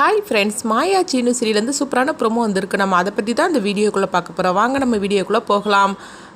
Hi friends, மாயா சீனு சீரியலேருந்து சூப்பரான promo வந்திருக்கு. நம்ம அதை பற்றி தான் இந்த வீடியோக்குள்ளே பார்க்க போகிறோம். வாங்க நம்ம வீடியோக்குள்ளே போகலாம்.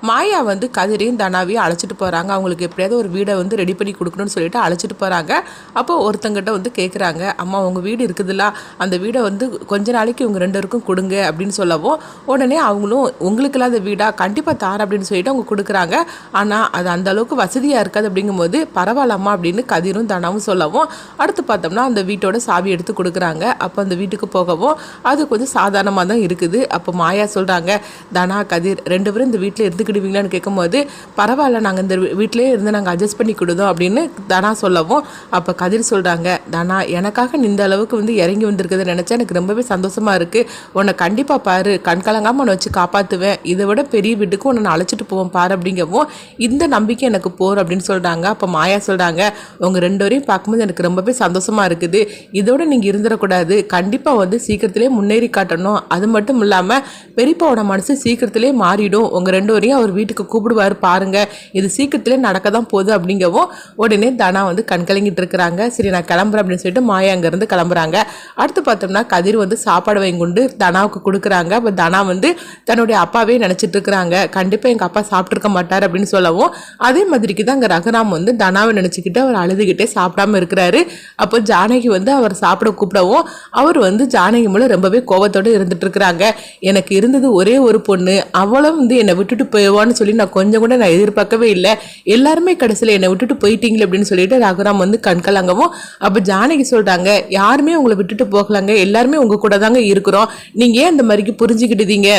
மாயா வந்து கதிரையும் தனாவையும் அழைச்சிட்டு போகிறாங்க. அவங்களுக்கு எப்படியாவது ஒரு வீடை வந்து ரெடி பண்ணி கொடுக்கணும்னு சொல்லிட்டு அழைச்சிட்டு போகிறாங்க. அப்போ ஒருத்தங்கிட்ட வந்து கேட்குறாங்க, அம்மா உங்கள் வீடு இருக்குதுல்ல, அந்த வீடை வந்து கொஞ்ச நாளைக்கு உங்கள் ரெண்டு பேருக்கும் கொடுங்க அப்படின்னு சொல்லவும், உடனே அவங்களும் உங்களுக்கு இல்லாத வீடா, கண்டிப்பாக தார அப்படின்னு சொல்லிட்டு அவங்க கொடுக்குறாங்க. ஆனால் அது அந்த அளவுக்கு வசதியாக இருக்காது. அப்படிங்கும்போது பரவாயில்லம்மா அப்படின்னு கதிரும் தனாவும் சொல்லவும், அடுத்து பார்த்தோம்னா அந்த வீட்டோட சாவி எடுத்து கொடுக்குறாங்க. அப்போ அந்த வீட்டுக்கு போகவும் அது கொஞ்சம் சாதாரணமாக தான் இருக்குது. அப்போ மாயா சொல்கிறாங்க, தனா கதிர் ரெண்டு பேரும் இந்த வீட்டில் இருந்துக்கிடுவீங்களான்னு கேட்கும்போது, பரவாயில்ல நாங்கள் இந்த வீட்டிலே இருந்து நாங்கள் அட்ஜஸ்ட் பண்ணி கொடுதோம் அப்படின்னு தனா சொல்லவும், அப்போ கதிர் சொல்கிறாங்க, தனா எனக்காக இந்த அளவுக்கு வந்து இறங்கி வந்திருக்கிறத நினச்சா எனக்கு ரொம்பவே சந்தோஷமாக இருக்குது. உன்னை கண்டிப்பாக பாரு, கண்கலங்காமல் உன்னை வச்சு காப்பாற்றுவேன், இதை விட பெரிய வீட்டுக்கு உன்னை அழைச்சிட்டு போவோம் பாரு அப்படிங்கவும், இந்த நம்பிக்கை எனக்கு போர் அப்படின்னு சொல்கிறாங்க. அப்போ மாயா சொல்கிறாங்க, உங்கள் ரெண்டு வரையும் பார்க்கும்போது எனக்கு ரொம்பவே சந்தோஷமாக இருக்குது. இதோட நீங்கள் இருந்துடக்கூடாது, கண்டிப்பாக வந்து சீக்கிரத்திலே முன்னேறி காட்டணும். அது மட்டும் இல்லாமல் பெரியப்பாவோட மனசு சீக்கிரத்திலே மாறிடும், உங்கள் ரெண்டு வரையும் அவர் வீட்டுக்கு கூப்பிடுவார் பாருங்க, இது சீக்கிரத்திலே நடக்க தான் போகுது அப்படிங்கவும், உடனே தனா வந்து கண்கலங்கிட்டு இருக்கிறாங்க. சரி நான் கிளம்புறேன் அப்படின்னு சொல்லிட்டு மாயா அங்கேருந்து கிளம்புறாங்க. அடுத்து பார்த்தோம்னா கதிர் வந்து சாப்பாடு வாங்கி தனாவுக்கு கொடுக்குறாங்க. அப்போ தனா வந்து தன்னுடைய அப்பாவே நினச்சிட்டு இருக்கிறாங்க, கண்டிப்பாக எங்கள் அப்பா சாப்பிட்ருக்க மாட்டார் அப்படின்னு சொல்லவும், அதே மாதிரிக்கு தான் அங்கே ரகுராம் வந்து தனாவை நினச்சிக்கிட்டு அவர் அழுதுகிட்டே சாப்பிடாம இருக்கிறாரு. அப்போ ஜானகி வந்து அவர் சாப்பிட கூப்பிடவும் அவர் வந்து ஜானகி மூலம் ரொம்பவே கோபத்தோடு இருந்துட்டு இருக்கிறாங்க. எனக்கு இருந்தது ஒரே ஒரு பொண்ணு, அவளும் வந்து என்னை விட்டுட்டு போயிடுவான்னு சொல்லி நான் கொஞ்சம் கூட நான் எதிர்பார்க்கவே இல்லை, எல்லாருமே கடைசியில் என்னை விட்டுட்டு போயிட்டீங்களே அப்படின்னு சொல்லிட்டு ரகுராம் வந்து கண்கலங்கவும், அப்போ ஜானகி சொல்றாங்க, யாருமே உங்களை விட்டுட்டு போகலாங்க, எல்லாருமே உங்க கூட தாங்க இருக்கிறோம், நீங்க ஏன் இந்த மாதிரிக்கு புரிஞ்சுக்கிட்டீங்க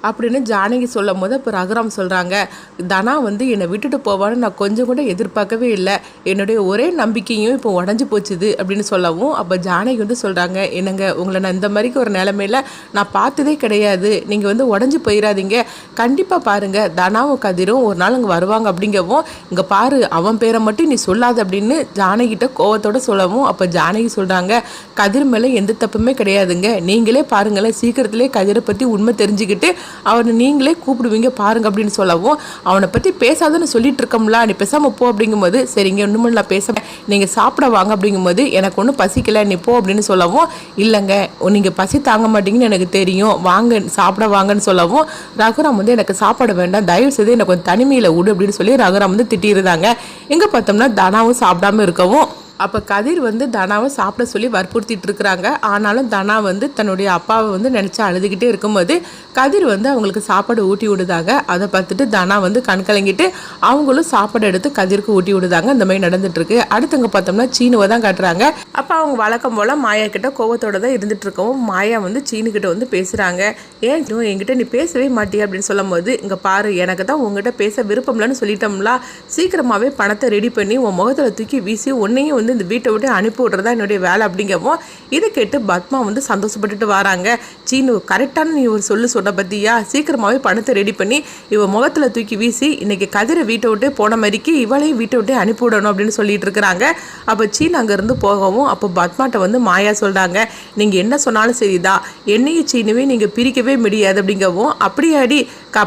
அப்படின்னு ஜானகி சொல்லும் போது, இப்போ ரகுராம் சொல்கிறாங்க, தனா வந்து என்னை விட்டுட்டு போவான்னு நான் கொஞ்சம் கூட எதிர்பார்க்கவே இல்லை, என்னுடைய ஒரே நம்பிக்கையும் இப்போ உடஞ்சி போச்சுது அப்படின்னு சொல்லவும், அப்போ ஜானகி வந்து சொல்கிறாங்க, என்னங்க உங்களை நான் இந்த மாதிரிக்கு ஒரு நிலைமையில் நான் பார்த்ததே கிடையாது, நீங்கள் வந்து உடஞ்சி போயிடாதீங்க, கண்டிப்பாக பாருங்கள் தனாவும் கதிரும் ஒரு நாள் அங்கே வருவாங்க அப்படிங்கவும், இங்கே பாரு அவன் பேரை மட்டும் நீ சொல்லாது அப்படின்னு ஜானகிட்ட கோவத்தோடு சொல்லவும், அப்போ ஜானகி சொல்கிறாங்க, கதிர் மேலே எந்த தப்புமே கிடையாதுங்க, நீங்களே பாருங்களேன், சீக்கிரத்திலே கதிரை பற்றி உண்மை தெரிஞ்சுக்கிட்டு அவனை நீங்களே கூப்பிடுவீங்க பாருங்க அப்படின்னு சொல்லவும், அவனை பற்றி பேசாதன்னு சொல்லிட்டு இருக்கோம்ல, நீ பேசாமல் போ அப்படிங்கும்போது, சரிங்க இன்னும் நான் பேச நீங்கள் சாப்பிட வாங்க அப்படிங்கும்போது, எனக்கு ஒன்றும் பசிக்கலை நீ போ அப்படின்னு சொல்லவும், இல்லைங்க நீங்கள் பசி தாங்க மாட்டீங்கன்னு எனக்கு தெரியும், வாங்க சாப்பிட வாங்கன்னு சொல்லவும், ரகுராம் வந்து எனக்கு சாப்பாடு வேண்டாம், தயவு செய்து எனக்கு கொஞ்சம் தனிமையில் விடு அப்படின்னு சொல்லி ரகுராம் வந்து திட்டியிருந்தாங்க. எங்கே பார்த்தோம்னா தனாவும் சாப்பிடாம இருக்கவும், அப்போ கதிர் வந்து தனாவை சாப்பிட சொல்லி வற்புறுத்திட்டு இருக்கிறாங்க. ஆனாலும் தனா வந்து தன்னுடைய அப்பாவை வந்து நினச்சி அழுதுகிட்டே இருக்கும்போது கதிர் வந்து அவங்களுக்கு சாப்பாடு ஊட்டி விடுதாங்க. அதை பார்த்துட்டு தனா வந்து கண்கலங்கிட்டு அவங்களும் சாப்பாடு எடுத்து கதிருக்கு ஊட்டி விடுதாங்க. இந்த மாதிரி நடந்துட்டு இருக்கு. அடுத்தவங்க பார்த்தோம்னா சீனுவை தான் காட்டுறாங்க. அப்போ அவங்க வழக்கம் போல் மாயா கிட்ட கோவத்தோடு தான் இருந்துட்டு இருக்கவும், மாயா வந்து சீனுக்கிட்ட வந்து பேசுகிறாங்க, ஏன் என்கிட்ட நீ பேசவே மாட்டியா அப்படின்னு சொல்லும் போது, இங்கே பாரு எனக்கு தான் உங்ககிட்ட பேச விருப்பம்லன்னு சொல்லிட்டோம்ல, சீக்கிரமாகவே பணத்தை ரெடி பண்ணி உன் முகத்தில் தூக்கி வீசி உன்னையும் இந்த வீட்டை விட்டு அனுப்பி விட்றதா என்னுடைய வேலை அப்படிங்கவும், இதை கேட்டு பத்மா வந்து சந்தோஷப்பட்டுட்டு வராங்க. சீனு கரெக்டான நீ ஒரு சொன்ன பத்தியா, சீக்கிரமாகவே பணத்தை ரெடி பண்ணி இவ முகத்தில் தூக்கி வீசி இன்னைக்கு கதிரை வீட்டை விட்டு போன மாதிரிக்கு இவளையும் வீட்டை விட்டு அனுப்பி விடணும் அப்படின்னு சொல்லிட்டு இருக்கிறாங்க. அப்போ சீனு அங்கேருந்து போகவும், அப்போ பத்மாட்ட வந்து மாயா சொல்கிறாங்க, நீங்கள் என்ன சொன்னாலும் சரிதான், என்னையும் சீனுவே நீங்கள் பிரிக்கவே முடியாது அப்படிங்கவும், அப்படியாடி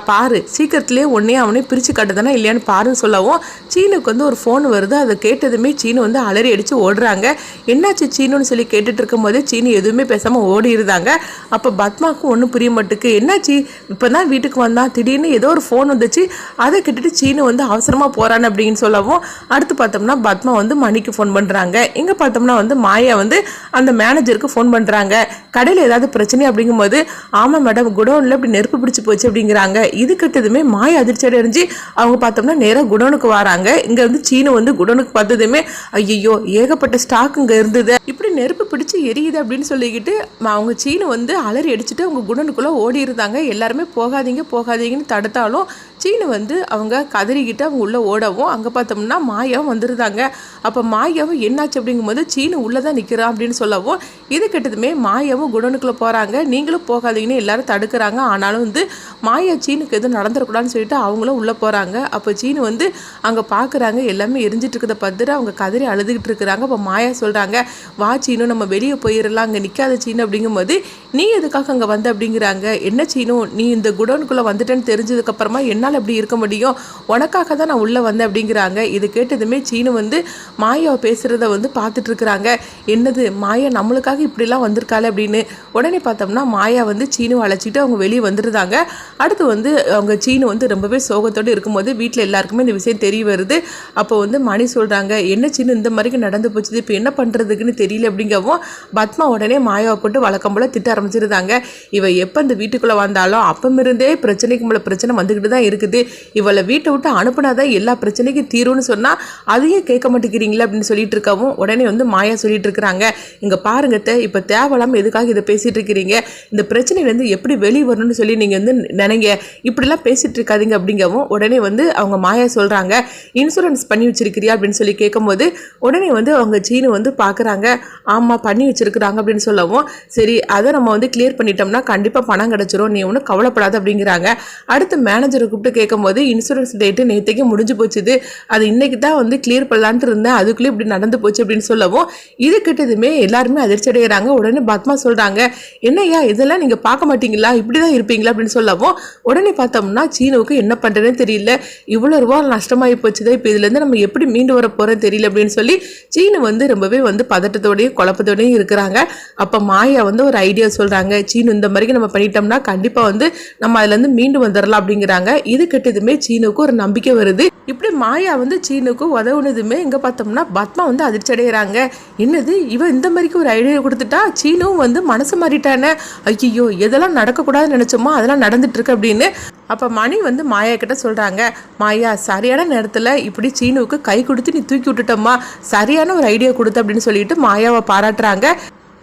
பாரு சீக்கிரத்திலே ஒன்னே அவனே பிரித்து கட்டுதானா இல்லையான்னு பாருன்னு சொல்லவும், சீனுக்கு வந்து ஒரு ஃபோன் வருது. அதை கேட்டதுமே சீனு வந்து அலறி அடித்து ஓடுறாங்க. என்னாச்சு சீனுன்னு சொல்லி கேட்டுட்டு இருக்கும் போதே சீனு எதுவுமே பேசாமல் ஓடி இருந்தாங்க. அப்போ பத்மாவுக்கு ஒன்றும் புரிய மாட்டுக்கு, என்னாச்சு இப்போ தான் வீட்டுக்கு வந்தான், திடீர்னு ஏதோ ஒரு ஃபோன் வந்துச்சு, அதை கேட்டுட்டு சீனு வந்து அவசரமாக போகிறான்னு அப்படின்னு சொல்லவும், அடுத்து பார்த்தோம்னா பத்மா வந்து மணிக்கு ஃபோன் பண்ணுறாங்க. இங்கே பார்த்தோம்னா வந்து மாயா வந்து அந்த மேனேஜருக்கு ஃபோன் பண்ணுறாங்க, கடையில் ஏதாவது பிரச்சனை அப்படிங்கும்போது, ஆமாம் மேடம் குடோனில் இப்படி நெருப்பு பிடிச்சி போச்சு அப்படிங்கிறாங்க. இது கிட்டதுமே மாயா அதிர்ச்சி அடைஞ்சு அவங்க பார்த்தோம்னா நேராக குடோனுக்கு வராங்க. இங்கே வந்து சீனு வந்து குடோனுக்கு பார்த்ததுமே, ஐயோ ஏகப்பட்ட ஸ்டாக் இங்கே இருந்தது, இப்படி நெருப்பு பிடிச்சி எரியுது அப்படின்னு சொல்லிக்கிட்டு அவங்க சீனு வந்து அலறி அடிச்சுட்டு அவங்க குடோனுக்குள்ளே ஓடி இருந்தாங்க. எல்லாருமே போகாதீங்க போகாதீங்கன்னு தடுத்தாலும் சீனு வந்து அவங்க கதறிக்கிட்டு அவங்க உள்ளே ஓடவும், அங்கே பார்த்தோம்னா மாயாவும் வந்துருந்தாங்க. அப்போ மாயாவும் என்னாச்சு அப்படிங்கும்போது, சீனு உள்ளே தான் நிற்கிறான் அப்படின்னு சொல்லவும், இது கிட்டதுமே மாயாவும் குடோனுக்குள்ளே போகிறாங்க. நீங்களும் போகாதீங்கன்னு எல்லாரும் தடுக்கிறாங்க. ஆனாலும் வந்து மாயா சீனுக்கு எதுவும் நடந்துடக்கூடாதுன்னு சொல்லிட்டு அவங்களும் உள்ளே போகிறாங்க. அப்போ சீனு வந்து அங்கே பார்க்குறாங்க, எல்லாமே எரிஞ்சிட்டு இருக்கிறத பார்த்துட்டு அவங்க கதறி அழுதுகிட்டு இருக்கிறாங்க. அப்போ மாயா சொல்கிறாங்க, வா சீனு நம்ம வெளியே போயிடலாம், அங்கே நிற்காத சீனு அப்படிங்கும்போது, நீ எதுக்காக அங்கே வந்த அப்படிங்கிறாங்க. என்ன சீனு நீ இந்த குடோனுக்குள்ளே வந்துட்டேன்னு தெரிஞ்சதுக்கப்புறமா என்ன என்னால் எப்படி இருக்க முடியும், உனக்காக தான் நான் உள்ளே வந்தேன் அப்படிங்கிறாங்க. இது கேட்டதுமே சீனு வந்து மாயாவை பேசுகிறத வந்து பார்த்துட்டு இருக்கிறாங்க. என்னது மாயா நம்மளுக்காக இப்படிலாம் வந்திருக்காள் அப்படின்னு. உடனே பார்த்தோம்னா மாயா வந்து சீனுவை அழைச்சிட்டு அவங்க வெளியே வந்துருந்தாங்க. அடுத்து வந்து அவங்க சீனு வந்து ரொம்பவே சோகத்தோடு இருக்கும்போது வீட்டில் எல்லாருக்குமே இந்த விஷயம் தெரிய வருது. அப்போ வந்து மணி சொல்கிறாங்க, என்ன சீனு இந்த மாதிரி நடந்து போச்சுது, இப்போ என்ன பண்ணுறதுக்குன்னு தெரியல அப்படிங்கவும் பத்மா உடனே மாயாவை போட்டு வழக்கம் போல் திட்ட ஆரம்பிச்சிருந்தாங்க. இவ எப்போ இந்த வீட்டுக்குள்ளே வந்தாலும் அப்பமிருந்தே பிரச்சனைக்கு மேலே பிரச்சனை வந்துக்கிட்டு தான் இருக்குது. இவளை வீட்டை விட்டு அனுப்புனாதான் எல்லா பிரச்சனைக்கும் தீரும்னு சொன்னால் அதையும் கேட்க மாட்டேங்கிறீங்களா அப்படின்னு சொல்லிட்டு இருக்கவும் உடனே வந்து மாயா சொல்லிட்டு இருக்கிறாங்க, இங்கே பாருங்க இப்போ தேவையில்லாமல் எதுக்காக இதை பேசிகிட்டு இருக்கிறீங்க, இந்த பிரச்சனையிலேருந்து எப்படி வெளியே வரணும்னு சொல்லி நீங்கள் வந்து நினைங்க, இப்படிலாம் பேசிகிட்டு இருக்காதீங்க அப்படிங்கவும் உடனே வந்து அவங்க மாயா சொல்கிறாங்க, இன்சூரன்ஸ் பண்ணி வச்சிருக்கிறியா அப்படின்னு சொல்லி கேட்கும்போது உடனே வந்து அவங்க சீனு வந்து பார்க்குறாங்க. ஆமாம் பண்ணி வச்சிருக்கிறாங்க அப்படின்னு சொல்லவும், சரி அதை நம்ம வந்து கிளியர் பண்ணிட்டோம்னா கண்டிப்பாக பணம் கிடச்சிரும், நீ ஒன்றும் கவலைப்படாது அப்படிங்கிறாங்க. அடுத்து மேனேஜரை கூப்பிட்டு கேட்கும்போது இன்சூரன்ஸ் டேட்டு நேற்றுக்கு முடிஞ்சு போச்சுது, அது இன்னைக்கு தான் வந்து கிளியர் பண்ணலான்ட்டு இருந்தேன், அதுக்குள்ளே இப்படி நடந்து போச்சு அப்படின்னு சொல்லவும் இது கிட்டதுமே எல்லாருமே அதிர்ச்சி அடைகிறாங்க. உடனே பத்மா சொல்கிறாங்க, என்னையா இதெல்லாம் நீங்கள் பார்க்க மாட்டீங்களா, இப்படி தான் இருப்பீங்களா அப்படின்னு சொல்லவும் உடனே பார்த்தோம்னா சீனுவுக்கு என்ன பண்ணுறதுன்னு தெரியல, இவ்வளோ ரூபா நஷ்டமாகி போச்சுதான், இப்போ இதுலேருந்து நம்ம எப்படி மீண்டு வர போகிறோம் தெரியல அப்படின்னு சொல்லி சீனு வந்து ரொம்பவே வந்து பதட்டத்தோடையும் குழப்பத்தோடையும் இருக்கிறாங்க. அப்போ மாயா வந்து ஒரு ஐடியா சொல்கிறாங்க, சீனு இந்த மாதிரி நம்ம பண்ணிட்டோம்னா கண்டிப்பாக வந்து நம்ம அதுலேருந்து மீண்டு வந்துடலாம் அப்படிங்கிறாங்க. இது கிட்டதுமே சீனுக்கு ஒரு நம்பிக்கை வருது. இப்படி மாயா வந்து சீனுக்கு உதவுனதுமே இங்கே பார்த்தோம்னா பத்மா வந்து அதிர்ச்சி அடைகிறாங்க. என்னது இவன் இந்த மாதிரிக்கு ஒரு ஐடியா கொடுத்துட்டா, சீனுவும் வந்து மனசு மாறிட்டானே, ஐயோ எதெல்லாம் நடக்கக்கூடாதுன்னு நினச்சோமோ அதெல்லாம் நடந்துட்டு இருக்கு அப்படின்னு. அப்போ மணி வந்து மாயா கிட்ட சொல்கிறாங்க, மாயா சரியான நேரத்தில் இப்படி சீனுவுக்கு கை கொடுத்து நீ தூக்கி விட்டுட்டோம்மா, சரியான ஒரு ஐடியா கொடுத்து அப்படின்னு சொல்லிட்டு மாயாவை பாராட்டுறாங்க.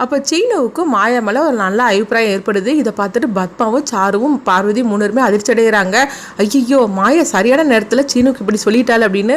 அப்போ சீனுவுக்கும் மாயா மேலே ஒரு நல்ல அபிப்பிராயம் ஏற்படுது. இதை பார்த்துட்டு பத்மாவும் சாருவும் பார்வதி மூணுமே அதிர்ச்சி அடைகிறாங்க. ஐயோ மாயா சரியான நேரத்தில் சீனுக்கு இப்படி சொல்லிட்டாள் அப்படின்னு